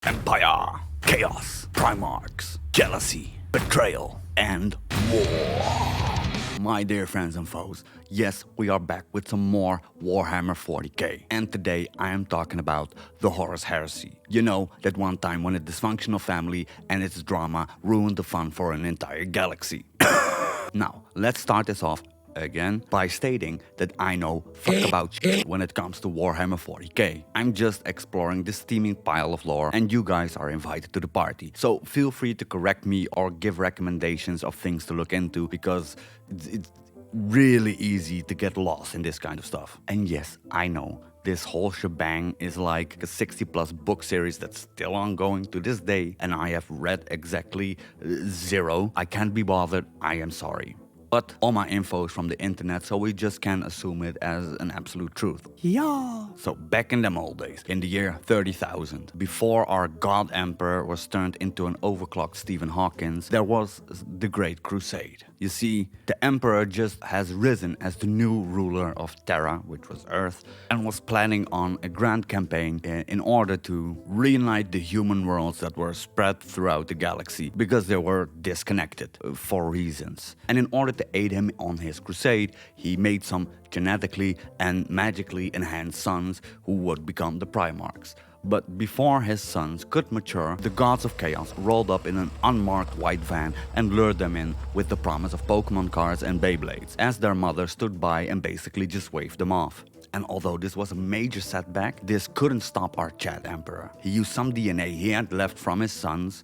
Empire, chaos, primarchs, jealousy, betrayal, and war. My dear friends and foes, yes, we are back with some more Warhammer 40k. And today I am talking about the Horus Heresy. You know, that one time when a dysfunctional family and its drama ruined the fun for an entire galaxy. Now, let's start this off again by stating that I know fuck about shit when it comes to Warhammer 40k. I'm just exploring this steaming pile of lore and you guys are invited to the party. So feel free to correct me or give recommendations of things to look into because it's really easy to get lost in this kind of stuff. And yes, I know this whole shebang is like a 60+ book series that's still ongoing to this day and I have read exactly 0. I can't be bothered, I am sorry. But all my info is from the internet, so we just can't assume it as an absolute truth. Yeah. So back in them old days, in the year 30,000, before our God Emperor was turned into an overclocked Stephen Hawkins, there was the Great Crusade. You see, the Emperor just has risen as the new ruler of Terra, which was Earth, and was planning on a grand campaign in order to reunite the human worlds that were spread throughout the galaxy because they were disconnected for reasons. And in order to aid him on his crusade, he made some genetically and magically enhanced sons who would become the Primarchs. But before his sons could mature, the gods of chaos rolled up in an unmarked white van and lured them in with the promise of Pokemon cards and Beyblades, as their mother stood by and basically just waved them off. And although this was a major setback, this couldn't stop our Chad Emperor. He used some DNA he had left from his sons,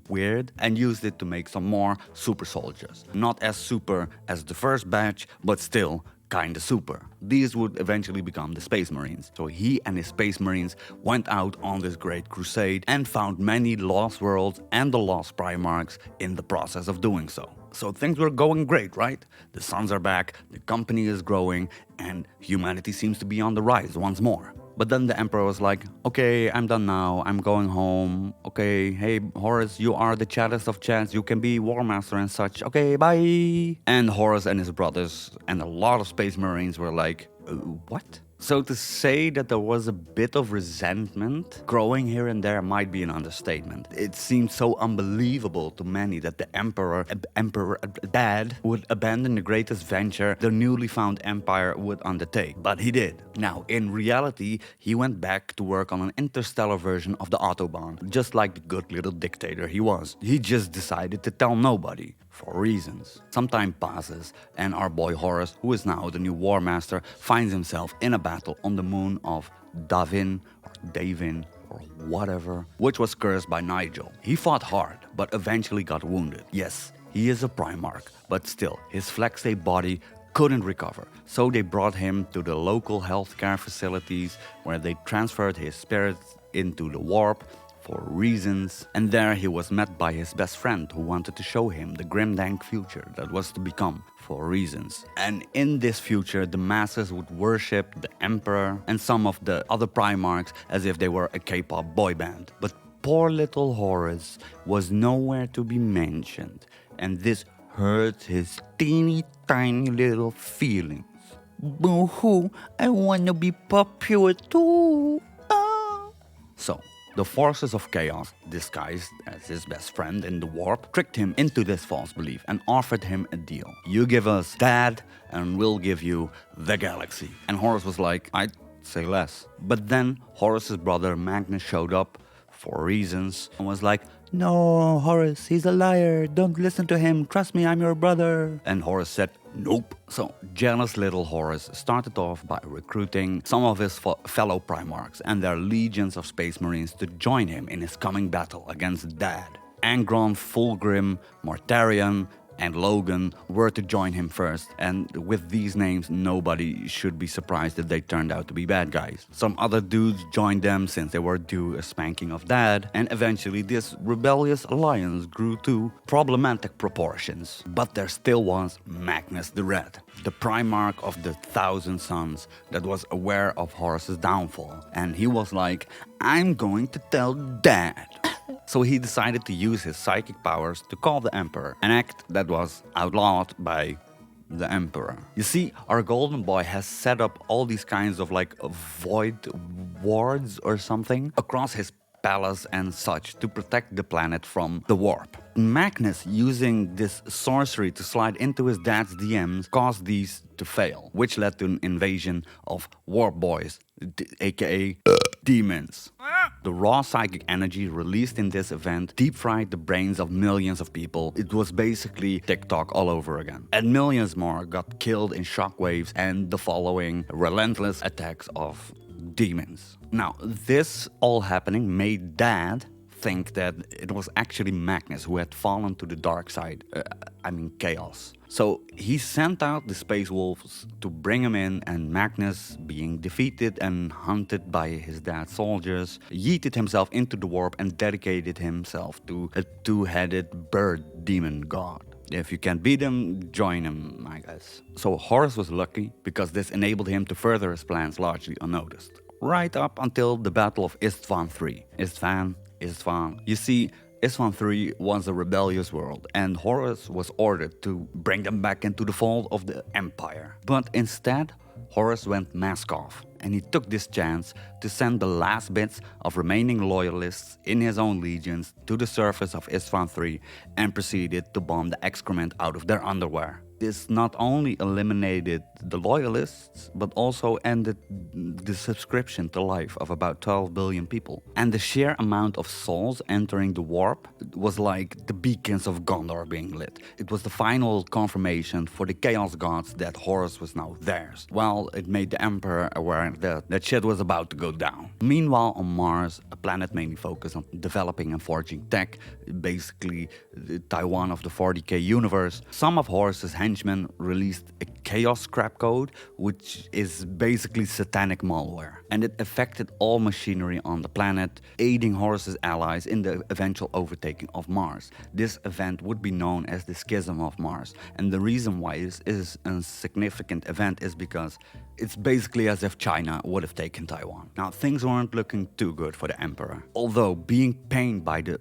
weird, and used it to make some more super soldiers. Not as super as the first batch, but still kinda super. These would eventually become the Space Marines. So he and his Space Marines went out on this great crusade and found many lost worlds and the lost Primarchs in the process of doing so. So things were going great, right? The sons are back, the company is growing, and humanity seems to be on the rise once more. But then the Emperor was like, okay, I'm done now, I'm going home. Okay, hey Horus, you are the chattest of chats, you can be War Master and such. Okay, bye. And Horus and his brothers and a lot of Space Marines were like, what? So to say that there was a bit of resentment growing here and there might be an understatement. It seemed so unbelievable to many that the Emperor Dad would abandon the greatest venture the newly found empire would undertake. But he did. Now, in reality, he went back to work on an interstellar version of the Autobahn, just like the good little dictator he was. He just decided to tell nobody. For reasons. Some time passes and our boy Horus, who is now the new War Master, finds himself in a battle on the moon of Davin or whatever, which was cursed by Nigel. He fought hard, but eventually got wounded. Yes, he is a Primarch, but still, his flex-day body couldn't recover. So they brought him to the local healthcare facilities where they transferred his spirit into the warp for reasons, and there he was met by his best friend who wanted to show him the grimdank future that was to become for reasons. And in this future, the masses would worship the Emperor and some of the other Primarchs as if they were a K-pop boy band. But poor little Horus was nowhere to be mentioned, and this hurt his teeny tiny little feelings. Boo-hoo, I wanna be popular too. So, the forces of chaos, disguised as his best friend in the warp, tricked him into this false belief and offered him a deal. You give us Dad and we'll give you the galaxy. And Horus was like, I'd say less. But then Horus's brother Magnus showed up for reasons and was like, no, Horus, he's a liar. Don't listen to him. Trust me, I'm your brother. And Horus said, nope. So jealous little Horus started off by recruiting some of his fellow Primarchs and their legions of Space Marines to join him in his coming battle against Dad. Angron, Fulgrim, Mortarion, and Logan were to join him first, and with these names nobody should be surprised that they turned out to be bad guys. Some other dudes joined them since they were due a spanking of Dad, and eventually this rebellious alliance grew to problematic proportions. But there still was Magnus the Red, the Primarch of the 1,000 Sons that was aware of Horus's downfall, and he was like, I'm going to tell Dad. So he decided to use his psychic powers to call the Emperor, an act that was outlawed by the Emperor. You see, our golden boy has set up all these kinds of like void wards or something across his palace and such to protect the planet from the warp. Magnus, using this sorcery to slide into his dad's DMs, caused these to fail, which led to an invasion of warp boys, aka demons. The raw psychic energy released in this event deep-fried the brains of millions of people. It was basically TikTok all over again. And millions more got killed in shockwaves and the following relentless attacks of demons. Now, this all happening made Dad think that it was actually Magnus who had fallen to the dark side, chaos. So he sent out the Space Wolves to bring him in, and Magnus, being defeated and hunted by his dad's soldiers, yeeted himself into the warp and dedicated himself to a two-headed bird demon god. If you can't beat him, join him, I guess. So Horus was lucky because this enabled him to further his plans largely unnoticed. Right up until the Battle of Isstvan III. Isstvan. You see, Isstvan III was a rebellious world, and Horus was ordered to bring them back into the fold of the Empire. But instead, Horus went mask off, and he took this chance to send the last bits of remaining loyalists in his own legions to the surface of Isstvan III and proceeded to bomb the excrement out of their underwear. This not only eliminated the loyalists, but also ended the subscription to life of about 12 billion people. And the sheer amount of souls entering the warp was like the beacons of Gondor being lit. It was the final confirmation for the Chaos Gods that Horus was now theirs, while it made the Emperor aware that shit was about to go down. Meanwhile, on Mars, a planet mainly focused on developing and forging tech, basically the Taiwan of the 40k universe, some of Horus's henchmen released a chaos scrap code, which is basically satanic malware, and it affected all machinery on the planet, aiding Horus's allies in the eventual overtaking of Mars. This event would be known as the Schism of Mars, and the reason why this is a significant event is because it's basically as if China would have taken Taiwan. Now, things weren't looking too good for the Emperor. Although being pained by the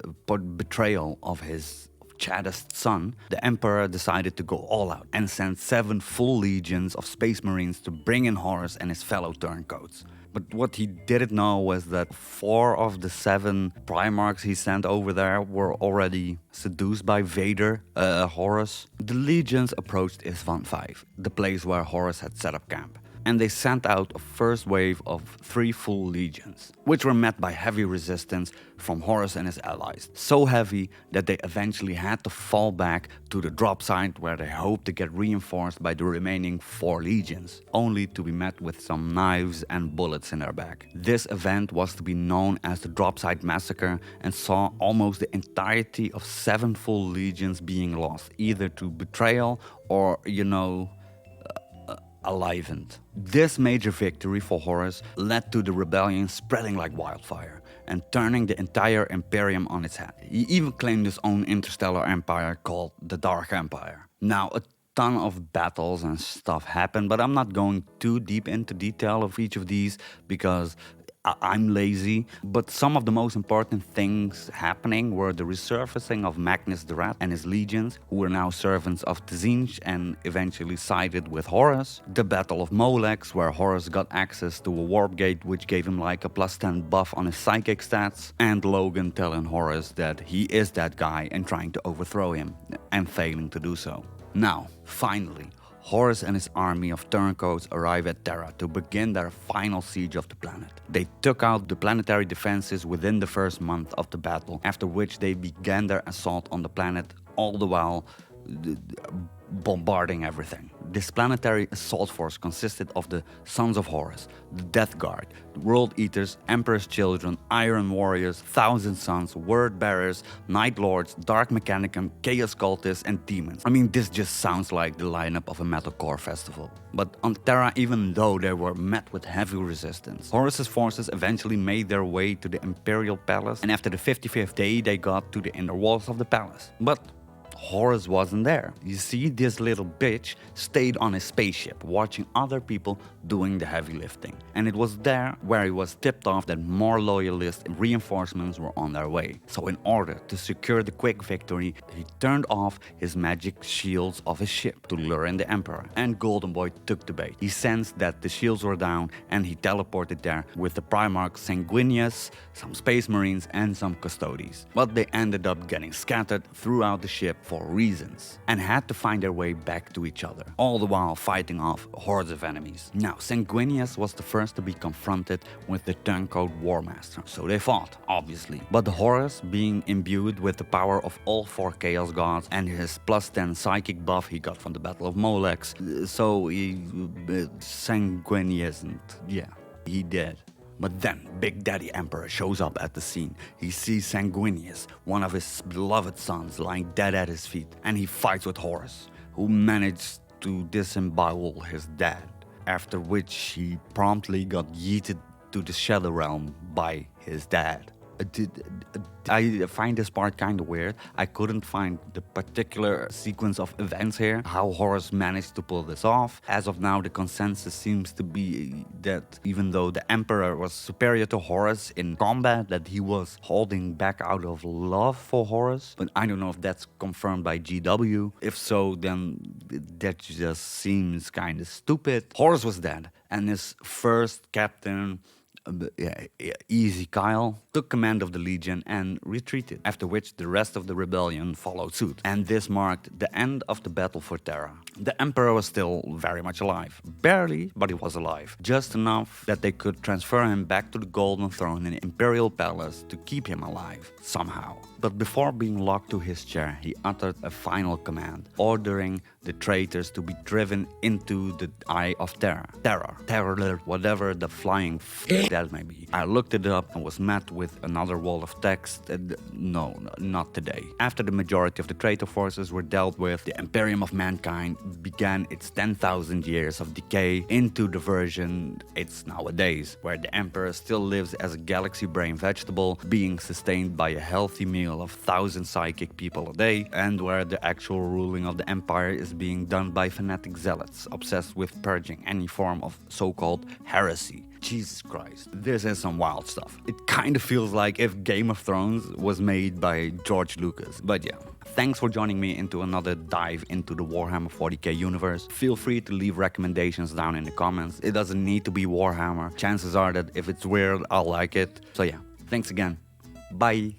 betrayal of his chaddest son, the Emperor decided to go all out and sent 7 full legions of Space Marines to bring in Horus and his fellow turncoats. But what he didn't know was that 4 of the 7 Primarchs he sent over there were already seduced by Vader, Horus. The legions approached Isstvan V, the place where Horus had set up camp, and they sent out a first wave of 3 full legions, which were met by heavy resistance from Horus and his allies. So heavy that they eventually had to fall back to the drop site where they hoped to get reinforced by the remaining 4 legions, only to be met with some knives and bullets in their back. This event was to be known as the Drop Site Massacre and saw almost the entirety of 7 full legions being lost, either to betrayal or, alivened. This major victory for Horus led to the rebellion spreading like wildfire and turning the entire Imperium on its head. He even claimed his own interstellar empire called the Dark Empire. Now, a ton of battles and stuff happened, but I'm not going too deep into detail of each of these because I'm lazy, but some of the most important things happening were the resurfacing of Magnus the Rat and his legions, who were now servants of Tzinch and eventually sided with Horus, the Battle of Molex, where Horus got access to a warp gate which gave him like a +10 buff on his psychic stats, and Logan telling Horus that he is that guy and trying to overthrow him, and failing to do so. Now, finally, Horus and his army of turncoats arrive at Terra to begin their final siege of the planet. They took out the planetary defenses within the first month of the battle, after which they began their assault on the planet, all the while bombarding everything. This planetary assault force consisted of the Sons of Horus, the Death Guard, the World Eaters, Emperor's Children, Iron Warriors, Thousand Sons, Word Bearers, Night Lords, Dark Mechanicum, Chaos Cultists, and Demons. I mean, this just sounds like the lineup of a metalcore festival. But on Terra, even though they were met with heavy resistance, Horus's forces eventually made their way to the Imperial Palace, and after the 55th day, they got to the inner walls of the palace. But Horus wasn't there. You see, this little bitch stayed on his spaceship, watching other people doing the heavy lifting. And it was there where he was tipped off that more loyalist reinforcements were on their way. So in order to secure the quick victory, he turned off his magic shields of his ship to lure in the Emperor. And Golden Boy took the bait. He sensed that the shields were down and he teleported there with the Primarch Sanguinius, some Space Marines and some Custodes. But they ended up getting scattered throughout the ship for reasons and had to find their way back to each other, all the while fighting off hordes of enemies. Now, Sanguinius was the first to be confronted with the turncoat War Master, so they fought, obviously. But Horus, being imbued with the power of all 4 Chaos Gods and his +10 psychic buff he got from the Battle of Molex, so he... Sanguinius, and yeah, he did. But then, Big Daddy Emperor shows up at the scene. He sees Sanguinius, one of his beloved sons, lying dead at his feet, and he fights with Horus, who managed to disembowel his dad, after which he promptly got yeeted to the Shadow Realm by his dad. I find this part kind of weird. I couldn't find the particular sequence of events here, how Horus managed to pull this off. As of now, the consensus seems to be that even though the Emperor was superior to Horus in combat, that he was holding back out of love for Horus. But I don't know if that's confirmed by GW. If so, then that just seems kind of stupid. Horus was dead, and his first captain, Easy Kyle, took command of the Legion and retreated, after which the rest of the rebellion followed suit. And this marked the end of the battle for Terra. The Emperor was still very much alive. Barely, but he was alive. Just enough that they could transfer him back to the Golden Throne in the Imperial Palace to keep him alive, somehow. But before being locked to his chair, he uttered a final command, ordering the traitors to be driven into the Eye of Terror. Terror, whatever the flying that may be. I looked it up and was met with another wall of text. No, not today. After the majority of the traitor forces were dealt with, the Imperium of Mankind began its 10,000 years of decay into the version it's nowadays, where the Emperor still lives as a galaxy brain vegetable, being sustained by a healthy meal of 1,000 psychic people a day, and where the actual ruling of the Empire is being done by fanatic zealots obsessed with purging any form of so-called heresy. Jesus Christ, this is some wild stuff. It kind of feels like if Game of Thrones was made by George Lucas. But yeah, thanks for joining me into another dive into the Warhammer 40k universe. Feel free to leave recommendations down in the comments. It doesn't need to be Warhammer. Chances are that if it's weird, I'll like it. So yeah, thanks again. Bye.